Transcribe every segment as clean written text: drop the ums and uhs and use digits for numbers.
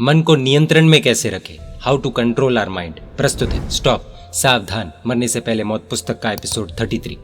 मन को नियंत्रण में कैसे रखें, how to control our mind. प्रस्तुत है स्टॉप सावधान मरने से पहले मौत पुस्तक का एपिसोड 33।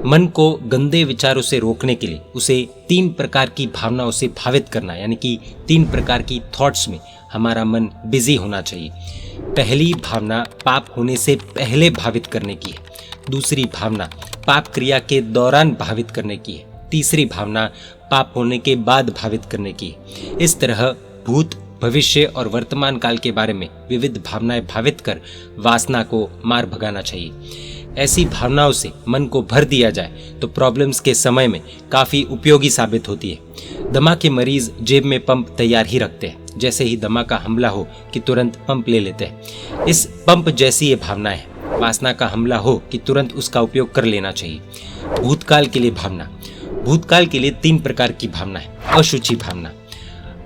मन को गंदे विचारों से रोकने के लिए उसे 3 प्रकार की भावनाओं से भावित करना, यानी कि 3 प्रकार की थॉट्स में हमारा मन बिजी होना चाहिए। पहली भावना पाप होने से पहले भावित करने की है, दूसरी भावना पाप क्रिया के दौरान भावित करने की है, तीसरी भावना पाप होने के बाद भावित करने की है। इस तरह भूत, भविष्य और वर्तमान काल के बारे में विविध भावनाएं भावित कर वासना को मार भगाना चाहिए। ऐसी भावनाओं से मन को भर दिया जाए तो प्रॉब्लम्स के समय में काफी उपयोगी साबित होती है। दमा के मरीज जेब में पंप तैयार ही रखते हैं, जैसे ही दमा का हमला हो कि तुरंत पंप ले लेते हैं। इस पंप जैसी ये भावना है। वासना का हमला हो कि तुरंत उसका उपयोग कर लेना चाहिए। भूतकाल के लिए भावना, भूतकाल के लिए 3 प्रकार की भावना है। अशुचि भावना,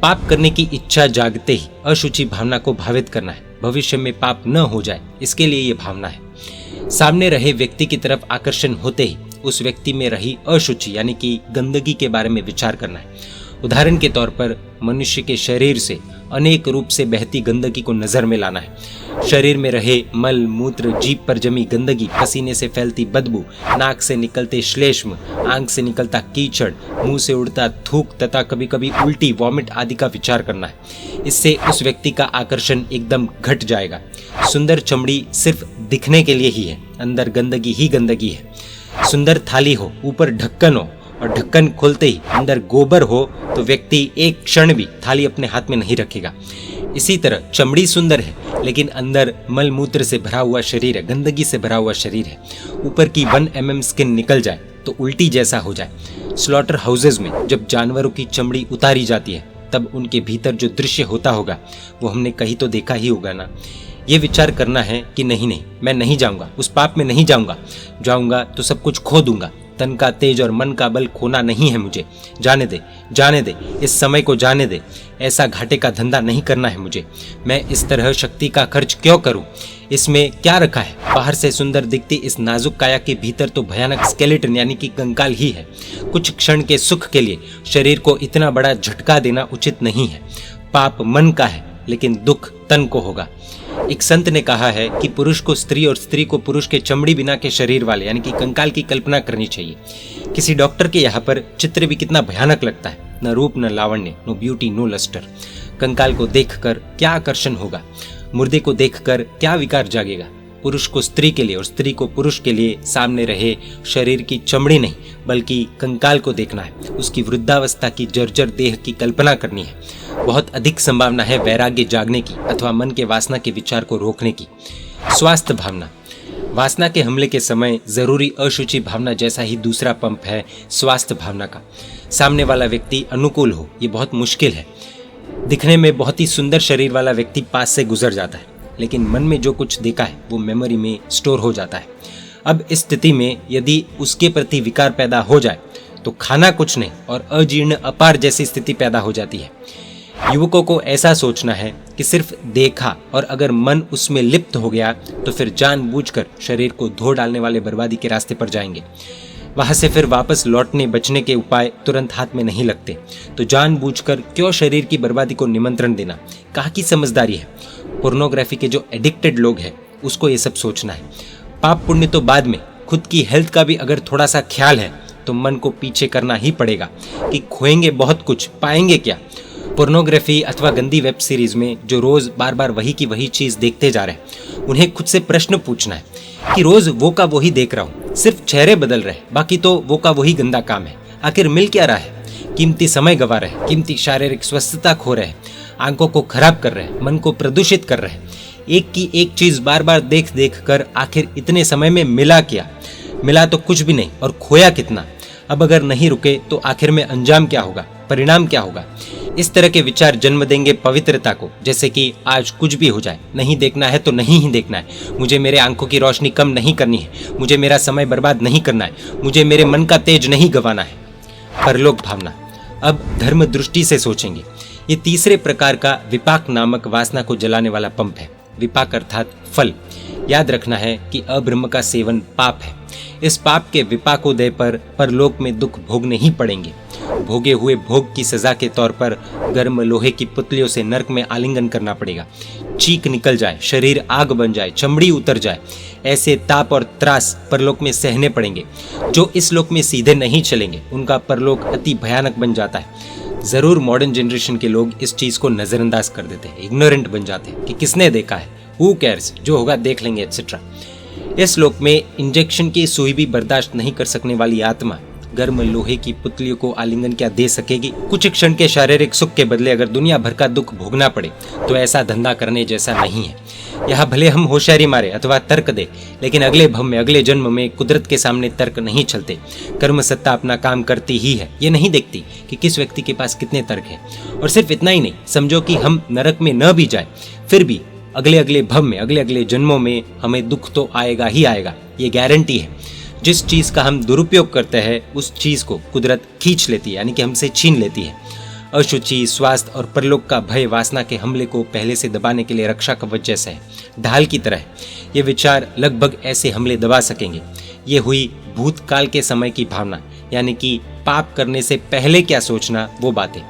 पाप करने की इच्छा जागते ही अशुचि भावना को भावित करना है, भविष्य में पाप न हो जाए इसके लिए ये भावना है। सामने रहे व्यक्ति की तरफ आकर्षण होते ही उस व्यक्ति में रही अशुचि यानी कि गंदगी के बारे में विचार करना है। उदाहरण के तौर पर मनुष्य के शरीर से अनेक रूप से बहती गंदगी को नजर में लाना है। शरीर में रहे मल, मूत्र, जीभ पर जमी गंदगी, पसीने से फैलती बदबू, नाक से निकलते श्लेष्म, आंख से निकलता कीचड़, मुंह से उड़ता थूक तथा कभी कभी उल्टी, वॉमिट आदि का विचार करना है। इससे उस व्यक्ति का आकर्षण एकदम घट जाएगा। सुंदर चमड़ी सिर्फ दिखने के लिए ही है, अंदर गंदगी ही गंदगी है। सुंदर थाली हो, ऊपर ढक्कन हो और ढक्कन खोलते ही अंदर गोबर हो तो व्यक्ति एक क्षण भी थाली अपने हाथ में नहीं रखेगा। इसी तरह चमड़ी सुंदर है लेकिन अंदर मल मूत्र से भरा हुआ शरीर है, गंदगी से भरा हुआ शरीर है। ऊपर की 1 mm स्किन निकल जाए तो उल्टी जैसा हो जाए। स्लॉटर हाउसेज में जब जानवरों की चमड़ी उतारी जाती है तब उनके भीतर जो दृश्य होता होगा वो हमने कहीं तो देखा ही होगा ना। ये विचार करना है कि नहीं मैं नहीं जाऊंगा, उस पाप में नहीं जाऊंगा तो सब कुछ खो दूंगा। तन का तेज और मन का बल खोना नहीं है मुझे। जाने दे, इस समय को जाने दे। ऐसा घाटे का धंधा नहीं करना है मुझे। मैं इस तरह शक्ति का खर्च क्यों करूं? इसमें क्या रखा है? बाहर से सुंदर दिखती इस नाजुक काया के भीतर तो भयानक स्केलेटन यानी कि कंकाल ही है। कुछ क्षण के सुख के लिए शरीर को इतना बड़ा झटका देना उचित नहीं है। पाप मन का है लेकिन दुख तन को होगा। एक संत ने कहा है कि पुरुष को स्त्री और स्त्री को पुरुष के चमड़ी बिना के शरीर वाले यानी कि कंकाल की कल्पना करनी चाहिए। किसी डॉक्टर के यहाँ पर चित्र भी कितना भयानक लगता है, न रूप न लावण्य, नो ब्यूटी नो लस्टर। कंकाल को देखकर क्या आकर्षण होगा, मुर्दे को देखकर क्या विकार जागेगा। पुरुष को स्त्री के लिए और स्त्री को पुरुष के लिए सामने रहे शरीर की चमड़ी नहीं बल्कि कंकाल को देखना है। उसकी वृद्धावस्था की जर्जर देह की कल्पना करनी है। बहुत अधिक संभावना है वैराग्य जागने की अथवा मन के वासना के विचार को रोकने की। स्वास्थ्य भावना, वासना के हमले के समय जरूरी अशुचि भावना जैसा ही दूसरा पंप है स्वास्थ्य भावना का। सामने वाला व्यक्ति अनुकूल हो ये बहुत मुश्किल है। दिखने में बहुत ही सुंदर शरीर वाला व्यक्ति पास से गुजर जाता है लेकिन मन में जो कुछ देखा है वो मेमोरी में स्टोर हो जाता है। अब इस स्थिति में यदि उसके प्रति विकार पैदा हो जाए तो खाना कुछ नहीं और अजीर्ण अपार जैसी स्थिति पैदा हो जाती है। युवकों को ऐसा सोचना है कि सिर्फ देखा और अगर मन उसमें लिप्त हो गया तो फिर जानबूझकर शरीर को धो डालने वाले बर्बादी के रास्ते पर जाएंगे। वहां से फिर वापस लौटने बचने के उपाय तुरंत हाथ में नहीं लगते। तो जानबूझकर क्यों शरीर की बर्बादी को निमंत्रण देना? कहाँ की समझदारी है? पोर्नोग्राफी के जो एडिक्टेड लोग हैं उसको ये सब सोचना है। पाप पुण्य तो बाद में, खुद की हेल्थ का भी अगर थोड़ा सा ख्याल है तो मन को पीछे करना ही पड़ेगा कि खोएंगे बहुत कुछ, पाएंगे क्या। पोर्नोग्राफी अथवा गंदी वेब सीरीज में जो रोज बार बार वही की वही चीज देखते जा रहे हैं उन्हें खुद से प्रश्न पूछना है कि रोज वो का वही देख रहा हूँ, सिर्फ चेहरे बदल रहे, बाकी तो वो का वही गंदा काम है। आखिर मिल क्या रहा है? कीमती समय गवा रहे, कीमती शारीरिक स्वस्थता खो रहे, आंखों को खराब कर रहे, मन को प्रदूषित कर रहे। एक की एक चीज बार बार देख कर आखिर इतने समय में मिला क्या? मिला तो कुछ भी नहीं और खोया कितना? अब अगर नहीं रुके तो आखिर में अंजाम क्या होगा, परिणाम क्या होगा? इस तरह के विचार जन्म देंगे पवित्रता को, जैसे कि आज कुछ भी हो जाए, नहीं देखना है तो नहीं ही देखना है, मुझे मेरे आंखों की रोशनी कम नहीं करनी है, मुझे मेरा समय बर्बाद नहीं करना है, मुझे मेरे मन का तेज नहीं गंवाना है। परलोक भावना, अब धर्म दृष्टि से सोचेंगे। ये तीसरे प्रकार का विपाक नामक वासना को जलाने वाला पंप है। विपाक अर्थात फल। याद रखना है कि अब्रह्म का सेवन पाप है। इस पाप के विपाकोदय पर परलोक में दुख भोगने ही पड़ेंगे। भोगे हुए भोग की सजा के तौर पर गर्म लोहे की पुतलियों से नरक में आलिंगन करना पड़ेगा। चीख निकल जाए, शरीर आग बन जाए, चमड़ी उतर जाए, ऐसे ताप और त्रास परलोक में सहने पड़ेंगे। जो इस लोक में सीधे नहीं चलेंगे उनका परलोक अति भयानक बन जाता है। जरूर मॉडर्न जनरेशन के लोग इस चीज को नजरअंदाज कर देते हैं, इग्नोरेंट बन जाते हैं कि किसने देखा है, हु केयर्स, जो होगा देख लेंगे एक्सेट्रा। इस लोक में इंजेक्शन की सुई भी बर्दाश्त नहीं कर सकने वाली आत्मा गर्म लोहे की पुतलियों को आलिंगन क्या दे सकेगी? कुछ क्षण के शारीरिक सुख के बदले अगर दुनिया भर का दुख भोगना पड़े तो ऐसा धंधा करने जैसा नहीं है। यहाँ भले हम होशियारी मारे अथवा तर्क दे, लेकिन अगले भव में, अगले जन्म में कुदरत के सामने तर्क नहीं चलते। कर्म सत्ता अपना काम करती ही है, ये नहीं देखती कि किस व्यक्ति के पास कितने तर्क है। और सिर्फ इतना ही नहीं, समझो कि हम नरक में न भी जाए फिर भी अगले अगले भव में, अगले अगले जन्मों में हमें दुख तो आएगा ही आएगा, ये गारंटी है। जिस चीज का हम दुरुपयोग करते हैं उस चीज को कुदरत खींच लेती है, यानी कि हमसे छीन लेती है। अशुचि, स्वास्थ्य और परलोक का भय वासना के हमले को पहले से दबाने के लिए रक्षा कवच जैसा है, ढाल की तरह है। ये विचार लगभग ऐसे हमले दबा सकेंगे। ये हुई भूतकाल के समय की भावना, यानी कि पाप करने से पहले क्या सोचना, वो बातें।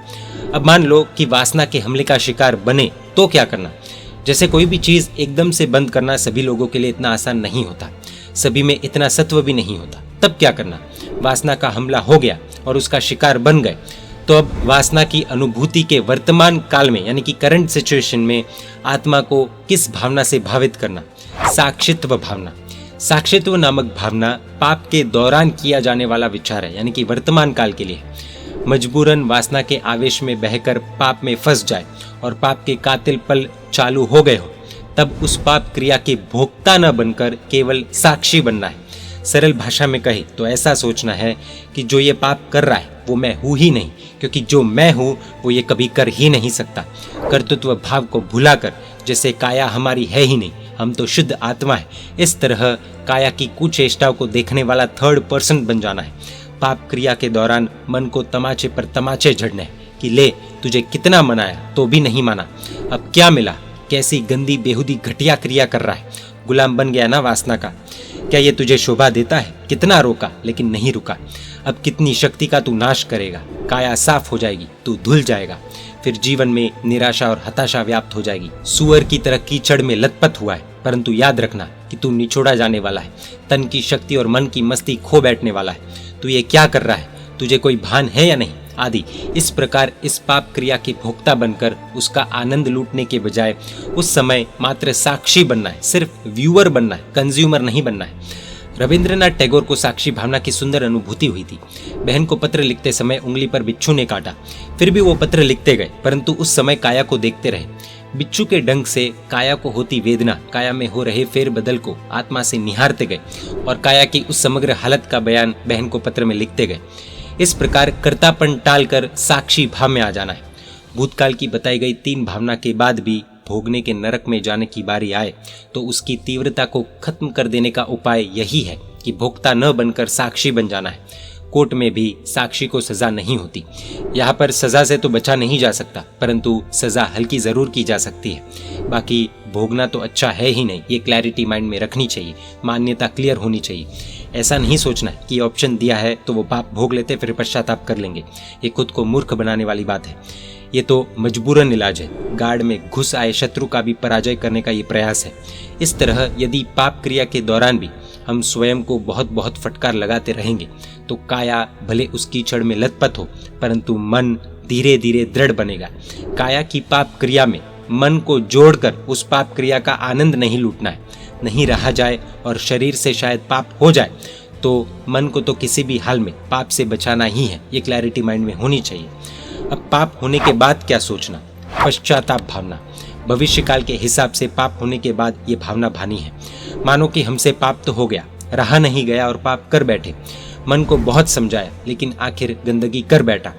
अब मान लो कि वासना के हमले का शिकार बने तो क्या करना? जैसे कोई भी चीज एकदम से बंद करना सभी लोगों के लिए इतना आसान नहीं होता, सभी में इतना सत्व भी नहीं होता। तब क्या करना? वासना का हमला हो गया और उसका शिकार बन गए, तो अब वासना की अनुभूति के वर्तमान काल में, यानी कि करंट सिचुएशन में आत्मा को किस भावना से भावित करना? साक्षित्व भावना। साक्षित्व नामक भावना पाप के दौरान किया जाने वाला विचार है, यानी कि वर्तमान काल के लिए। मजबूरन वासना के आवेश में बहकर पाप में फंस जाए और पाप के कातिल पल चालू हो गए हो, तब उस पाप क्रिया के भोक्ता न बनकर केवल साक्षी बनना है। सरल भाषा में कहे तो ऐसा सोचना है कि जो ये पाप कर रहा है वो मैं हूं ही नहीं, क्योंकि जो मैं हूं वो ये कभी कर ही नहीं सकता। कर्तृत्व भाव को भुलाकर, जैसे काया हमारी है ही नहीं, हम तो शुद्ध आत्मा है, इस तरह काया की कुचेष्टाओं को देखने वाला थर्ड पर्सन बन जाना है। पाप क्रिया के दौरान मन को तमाचे पर तमाचे झड़ने कि ले तुझे कितना मनाया तो भी नहीं माना, अब क्या मिला, कैसी गंदी बेहुदी घटिया क्रिया कर रहा है, गुलाम बन गया ना वासना का। क्या ये तुझे शोभा देता है? कितना रोका लेकिन नहीं रुका। अब कितनी शक्ति का तू नाश करेगा, काया साफ हो जाएगी, तू धुल जाएगा। फिर जीवन में निराशा और हताशा व्याप्त हो जाएगी। सुअर की तरह कीचड़ में लथपथ हुआ है, परंतु याद रखना कि तू निचोड़ा जाने वाला है। तन की शक्ति और मन की मस्ती खो बैठने वाला है। तू ये क्या कर रहा है, तुझे कोई भान है या नहीं, आदि। इस प्रकार इस पाप क्रिया के भोक्ता बनकर उसका आनंद लूटने के बजाय उस समय मात्र साक्षी बनना है, सिर्फ व्यूअर बनना है, कंज्यूमर नहीं बनना है। रविंद्रनाथ टैगोर को साक्षी भावना की सुंदर अनुभूति हुई थी। बहन को पत्र लिखते समय उंगली पर बिच्छू ने काटा, फिर भी वो पत्र लिखते गए, परंतु उस समय काया को देखते रहे। बिच्छू के डंक से काया को होती वेदना, काया में हो रहे फेरबदल को आत्मा से निहारते गए और काया की उस समग्र हालत का बयान बहन को पत्र में लिखते गए। इस प्रकार कर्तापन टालकर साक्षी भाव में आ जाना है। भूतकाल की बताई गई 3 भावना के बाद भी भोगने के नरक में जाने की बारी आए तो उसकी तीव्रता को खत्म कर देने का उपाय यही है कि भोक्ता न बनकर साक्षी बन जाना है। कोर्ट में भी साक्षी को सजा नहीं होती। यहाँ पर सजा से तो बचा नहीं जा सकता, परंतु सजा हल्की जरूर की जा सकती है। बाकी भोगना तो अच्छा है ही नहीं, ये क्लैरिटी माइंड में रखनी चाहिए, मान्यता क्लियर होनी चाहिए। ऐसा नहीं सोचना है कि ऑप्शन दिया है तो वो पाप भोग लेते फिर पश्चाताप कर लेंगे। ये खुद को मूर्ख बनाने वाली बात है। ये तो मजबूरन इलाज है। गाड़ में घुस आए शत्रु का भी पराजय करने का ये प्रयास है। इस तरह यदि पाप क्रिया के दौरान भी हम स्वयं को बहुत बहुत फटकार लगाते रहेंगे तो काया भले उस कीचड़ में लथपथ हो, परंतु मन धीरे धीरे दृढ़ बनेगा। काया की पाप क्रिया में मन को जोड़कर उस पाप क्रिया का आनंद नहीं लूटना है। नहीं रहा जाए और शरीर से शायद पाप हो जाए तो मन को तो किसी भी हाल में पाप से बचाना ही है। ये क्लैरिटी माइंड में होनी चाहिए। अब पाप होने के बाद क्या सोचना? पश्चाताप भावना। भविष्य काल के हिसाब से पाप होने के बाद ये भावना भानी है। मानो कि हमसे पाप तो हो गया, रहा नहीं गया और पाप कर बैठे। मन को बहुत समझाया लेकिन आखिर गंदगी कर बैठा।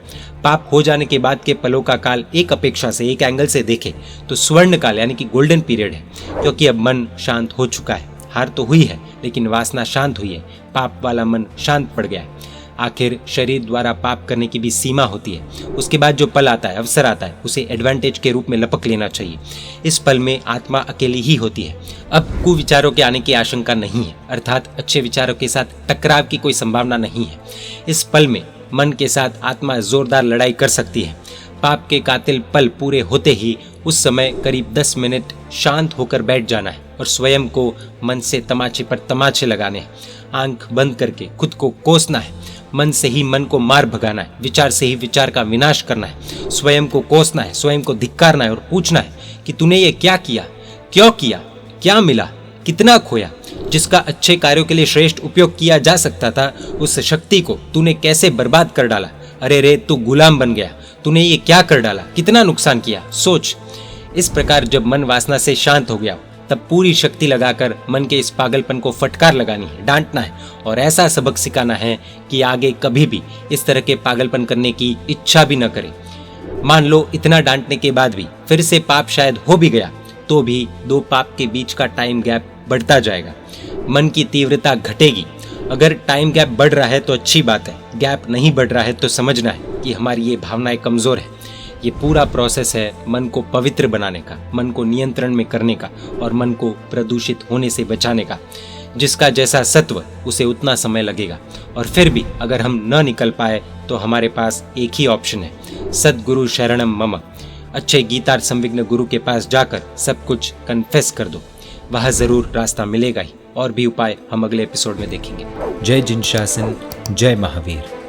पाप हो जाने के बाद के पलों का काल एक अपेक्षा से, एक एंगल से देखे तो स्वर्ण काल यानी कि गोल्डन पीरियड है, क्योंकि अब मन शांत हो चुका है। हार तो हुई है लेकिन वासना शांत हुई है, पाप वाला मन शांत पड़ गया है। आखिर शरीर द्वारा पाप करने की भी सीमा होती है। उसके बाद जो पल आता है, अवसर आता है, उसे एडवांटेज के रूप में लपक लेना चाहिए। इस पल में आत्मा अकेली ही होती है। अब कुविचारों के आने की आशंका नहीं है, अर्थात अच्छे विचारों के साथ टकराव की कोई संभावना नहीं है। इस पल में मन के साथ आत्मा जोरदार लड़ाई कर सकती है। पाप के कातिल पल पूरे होते ही उस समय करीब 10 मिनट शांत होकर बैठ जाना है और स्वयं को मन से तमाचे पर तमाचे लगाने हैं। आंख बंद करके खुद को कोसना है। मन से ही मन को मार भगाना है, विचार से ही विचार का विनाश करना है। स्वयं को कोसना है, स्वयं को धिक्कारना है और पूछना है कि तूने ये क्या किया, क्यों किया, क्या मिला, कितना खोया। जिसका अच्छे कार्यों के लिए श्रेष्ठ उपयोग किया जा सकता था, उस शक्ति को तूने कैसे बर्बाद कर डाला। अरे रे, तू गुलाम बन गया। तूने ये क्या कर डाला, कितना नुकसान किया, सोच। इस प्रकार जब मन वासना से शांत हो गया, तब पूरी शक्ति लगाकर मन के इस पागलपन को फटकार लगानी है, डांटना है और ऐसा सबक सिखाना है कि आगे कभी भी इस तरह के पागलपन करने की इच्छा भी न करे। मान लो इतना डांटने के बाद भी फिर से पाप शायद हो भी गया, तो भी दो पाप के बीच का टाइम गैप बढ़ता जाएगा। मन की तीव्रता घटेगी। अगर टाइम गैप बढ़ रहा है तो अच्छी बात है, गैप नहीं बढ़ रहा है तो समझना है कि हमारी ये भावनाएं कमजोर है। ये पूरा प्रोसेस है मन को पवित्र बनाने का, मन को नियंत्रण में करने का और मन को प्रदूषित होने से बचाने का। जिसका जैसा सत्व उसे उतना समय लगेगा। और फिर भी अगर हम न निकल पाए तो हमारे पास एक ही ऑप्शन है, सद्गुरु शरणम मम। अच्छे गीतार्थ संविघ्न गुरु के पास जाकर सब कुछ कन्फेस कर दो, वह जरूर रास्ता मिलेगा ही। और भी उपाय हम अगले एपिसोड में देखेंगे। जय जिन शासन, जय महावीर।